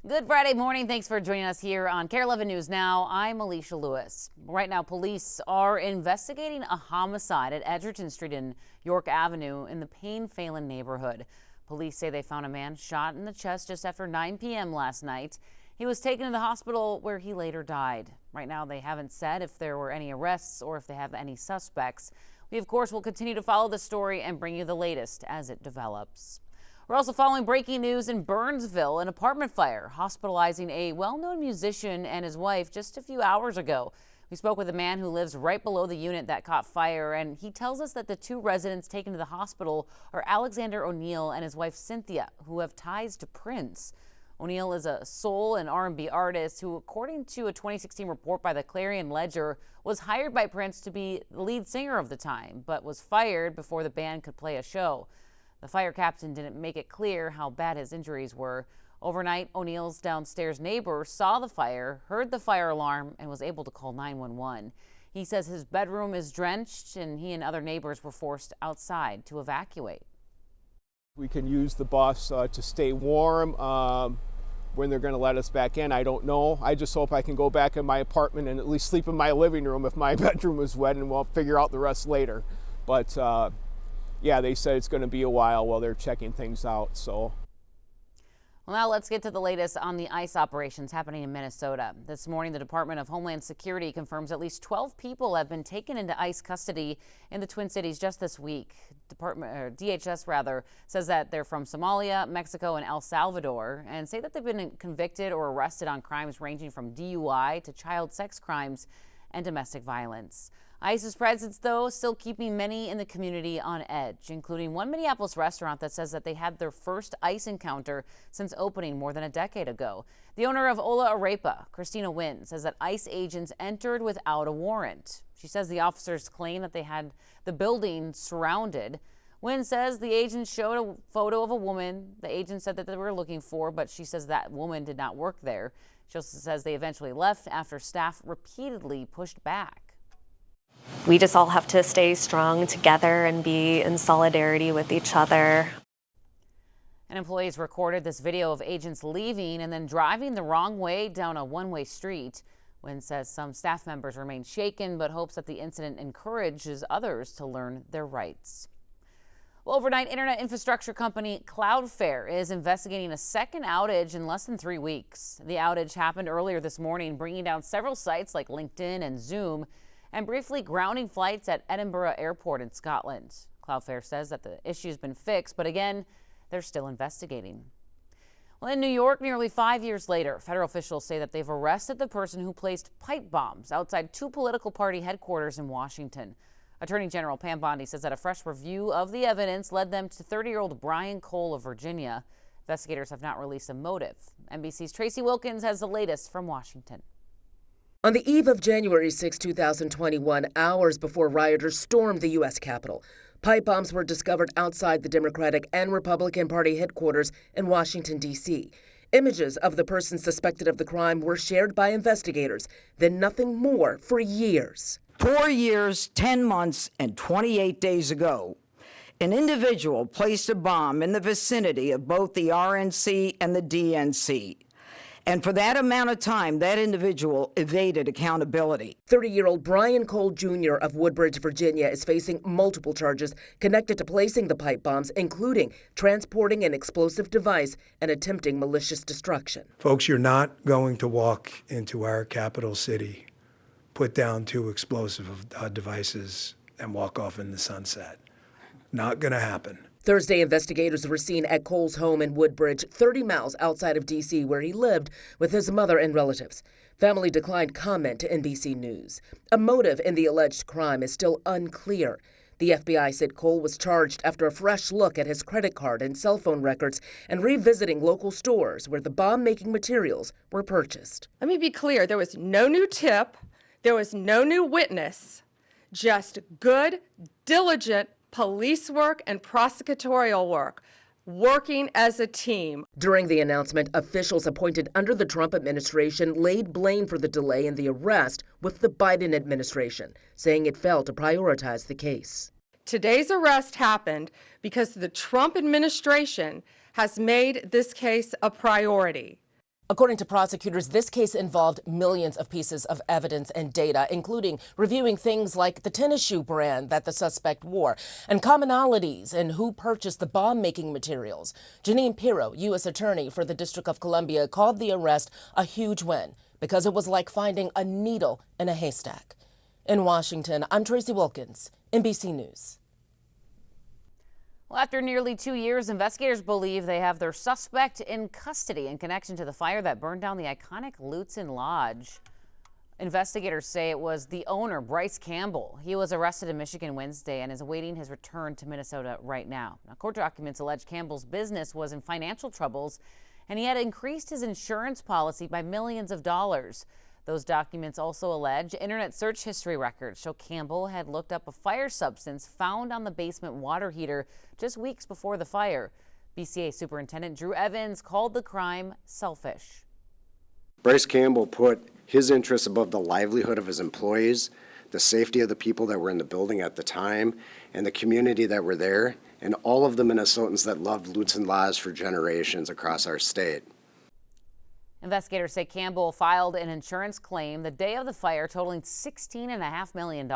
Good Friday morning. Thanks for joining us here on KARE 11 News Now. I'm Alicia Lewis. Right now, police are investigating a homicide at Edgerton Street and York Avenue in the Payne-Phelan neighborhood. Police say they found a man shot in the chest just after 9 p.m. last night. He was taken to the hospital where he later died. Right now, they haven't said if there were any arrests or if they have any suspects. We, of course, will continue to follow the story and bring you the latest as it develops. We're also following breaking news in Burnsville, an apartment fire hospitalizing a well-known musician and his wife just a few hours ago. We spoke with a man who lives right below the unit that caught fire, and he tells us that the two residents taken to the hospital are Alexander O'Neill and his wife Cynthia, who have ties to Prince. O'Neill is a soul and R&B artist who, according to a 2016 report by the Clarion Ledger, was hired by Prince to be the lead singer of the time, but was fired before the band could play a show. The fire captain didn't make it clear how bad his injuries were. Overnight, O'Neill's downstairs neighbor saw the fire, heard the fire alarm, and was able to call 911. He says his bedroom is drenched, and he and other neighbors were forced outside to evacuate. We can use the bus to stay warm. When they're going to let us back in, I don't know. I just hope I can go back in my apartment and at least sleep in my living room if my bedroom is wet, and we'll figure out the rest later. But yeah, they said it's going to be a while they're checking things out. So. Well, now let's get to the latest on the ICE operations happening in Minnesota. This morning, the Department of Homeland Security confirms at least 12 people have been taken into ICE custody in the Twin Cities just this week. DHS says that they're from Somalia, Mexico, and El Salvador, and say that they've been convicted or arrested on crimes ranging from DUI to child sex crimes and domestic violence. ICE's presence, though, still keeping many in the community on edge, including one Minneapolis restaurant that says that they had their first ICE encounter since opening more than a decade ago. The owner of Ola Arepa, Christina Wynn, says that ICE agents entered without a warrant. She says the officers claim that they had the building surrounded. Wynn says the agents showed a photo of a woman the agents said that they were looking for, but she says that woman did not work there. She also says they eventually left after staff repeatedly pushed back. We just all have to stay strong together and be in solidarity with each other. And employees recorded this video of agents leaving and then driving the wrong way down a one-way street. Wynn says some staff members remain shaken, but hopes that the incident encourages others to learn their rights. Well, overnight internet infrastructure company Cloudflare is investigating a second outage in less than 3 weeks. The outage happened earlier this morning, bringing down several sites like LinkedIn and Zoom, and briefly grounding flights at Edinburgh Airport in Scotland. Cloudflare says that the issue has been fixed, but again, they're still investigating. Well, in New York, nearly 5 years later, federal officials say that they've arrested the person who placed pipe bombs outside two political party headquarters in Washington. Attorney General Pam Bondi says that a fresh review of the evidence led them to 30-year-old Brian Cole of Virginia. Investigators have not released a motive. NBC's Tracy Wilkins has the latest from Washington. On the eve of January 6, 2021, hours before rioters stormed the U.S. Capitol, pipe bombs were discovered outside the Democratic and Republican Party headquarters in Washington, D.C. Images of the person suspected of the crime were shared by investigators, then nothing more for years. 4 years, 10 months, and 28 days ago, an individual placed a bomb in the vicinity of both the RNC and the DNC. And for that amount of time, that individual evaded accountability. 30-year-old Brian Cole Jr. of Woodbridge, Virginia, is facing multiple charges connected to placing the pipe bombs, including transporting an explosive device and attempting malicious destruction. Folks, you're not going to walk into our capital city, put down two explosive devices, and walk off in the sunset. Not going to happen. Thursday, investigators were seen at Cole's home in Woodbridge, 30 miles outside of D.C., where he lived with his mother and relatives. Family declined comment to NBC News. A motive in the alleged crime is still unclear. The FBI said Cole was charged after a fresh look at his credit card and cell phone records and revisiting local stores where the bomb-making materials were purchased. Let me be clear. There was no new tip. There was no new witness. Just good, diligent police work and prosecutorial work, working as a team. During the announcement, officials appointed under the Trump administration laid blame for the delay in the arrest with the Biden administration, saying it failed to prioritize the case. Today's arrest happened because the Trump administration has made this case a priority. According to prosecutors, this case involved millions of pieces of evidence and data, including reviewing things like the tennis shoe brand that the suspect wore and commonalities in who purchased the bomb-making materials. Janine Pirro, U.S. Attorney for the District of Columbia, called the arrest a huge win because it was like finding a needle in a haystack. In Washington, I'm Tracy Wilkins, NBC News. Well, after nearly 2 years, investigators believe they have their suspect in custody in connection to the fire that burned down the iconic Lutsen Lodge. Investigators say it was the owner, Bryce Campbell. He was arrested in Michigan Wednesday and is awaiting his return to Minnesota right now. Now, court documents allege Campbell's business was in financial troubles and he had increased his insurance policy by millions of dollars. Those documents also allege internet search history records show Campbell had looked up a fire substance found on the basement water heater just weeks before the fire. BCA Superintendent Drew Evans called the crime selfish. Bryce Campbell put his interests above the livelihood of his employees, the safety of the people that were in the building at the time, and the community that were there, and all of the Minnesotans that loved Lutsen Lodge for generations across our state. Investigators say Campbell filed an insurance claim the day of the fire totaling $16.5 million.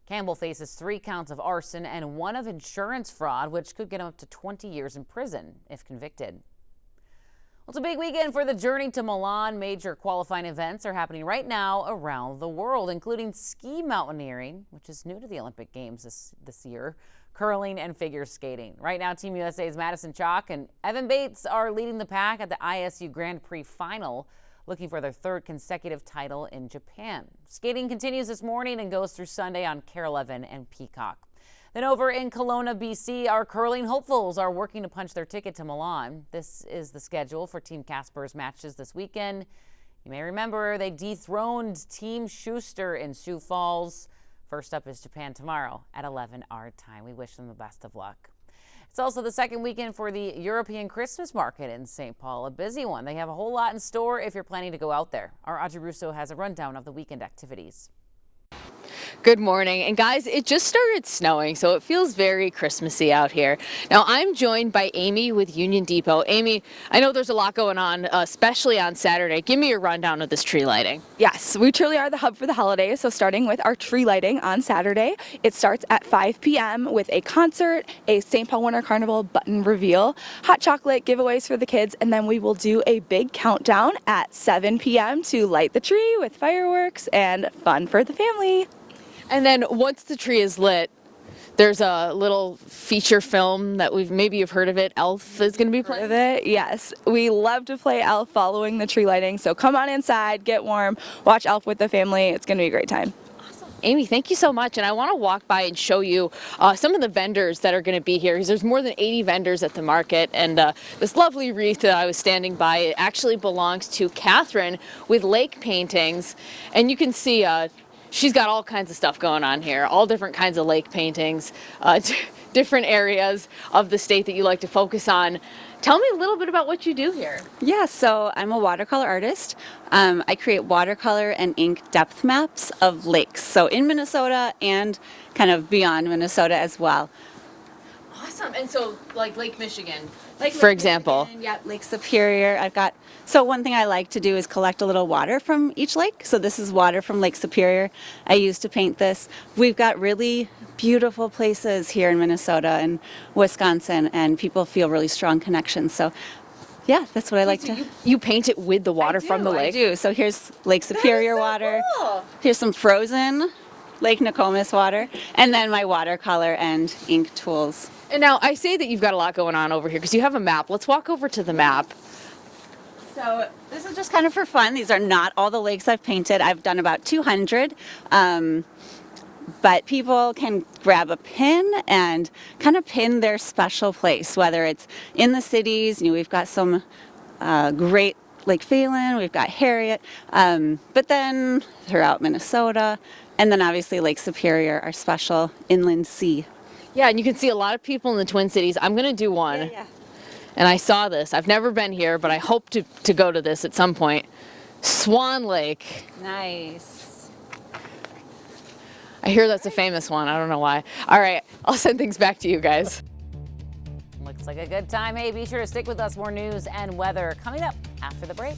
Campbell faces 3 counts of arson and 1 of insurance fraud, which could get him up to 20 years in prison if convicted. Well, it's a big weekend for the Journey to Milan. Major qualifying events are happening right now around the world, including ski mountaineering, which is new to the Olympic Games this year, curling, and figure skating. Right now, Team USA's Madison Chock and Evan Bates are leading the pack at the ISU Grand Prix final, looking for their 3rd consecutive title in Japan. Skating continues this morning and goes through Sunday on KARE 11 and Peacock. Then over in Kelowna, BC, our curling hopefuls are working to punch their ticket to Milan. This is the schedule for Team Casper's matches this weekend. You may remember they dethroned Team Schuster in Sioux Falls. First up is Japan tomorrow at 11 our time. We wish them the best of luck. It's also the 2nd weekend for the European Christmas Market in St. Paul, a busy one. They have a whole lot in store if you're planning to go out there. Our Audrey Russo has a rundown of the weekend activities. Good morning. And guys, it just started snowing, so it feels very Christmassy out here. Now, I'm joined by Amy with Union Depot. Amy, I know there's a lot going on, especially on Saturday. Give me a rundown of this tree lighting. Yes, we truly are the hub for the holidays. So starting with our tree lighting on Saturday, it starts at 5 p.m. with a concert, a St. Paul Winter Carnival button reveal, hot chocolate giveaways for the kids, and then we will do a big countdown at 7 p.m. to light the tree with fireworks and fun for the family. And then once the tree is lit, there's a little feature film that maybe you've heard of it. Elf is going to be playing. Heard of it? Yes. We love to play Elf following the tree lighting. So come on inside, get warm, watch Elf with the family. It's going to be a great time. Amy, thank you so much. And I want to walk by and show you some of the vendors that are going to be here, because there's more than 80 vendors at the market. And this lovely wreath that I was standing by, it actually belongs to Catherine with Lake Paintings. And you can see she's got all kinds of stuff going on here, all different kinds of lake paintings, different areas of the state that you like to focus on. Tell me a little bit about what you do here. Yeah, so I'm a watercolor artist. I create watercolor and ink depth maps of lakes, so in Minnesota and kind of beyond Minnesota as well. Awesome. And so like Lake Michigan, Like for Lake example. Michigan, yeah, Lake Superior. So one thing I like to do is collect a little water from each lake. So this is water from Lake Superior I use to paint this. We've got really beautiful places here in Minnesota and Wisconsin, and people feel really strong connections. So yeah, that's what I like to. You paint it with the water from the lake? I do. So here's Lake Superior water. Cool. Here's some frozen Lake Nokomis water, and then my watercolor and ink tools. And now I say that you've got a lot going on over here because you have a map. Let's walk over to the map. So this is just kind of for fun. These are not all the lakes I've painted. I've done about 200. But people can grab a pin and kind of pin their special place, whether it's in the cities. We've got some great Lake Phalen, we've got Harriet, but then throughout Minnesota, and then obviously Lake Superior, our special inland sea. Yeah, and you can see a lot of people in the Twin Cities. I'm going to do one. Yeah. And I saw this. I've never been here, but I hope to go to this at some point. Swan Lake. Nice. I hear that's a famous one. I don't know why. All right, I'll send things back to you guys. Looks like a good time. Hey, be sure to stick with us. More news and weather coming up after the break.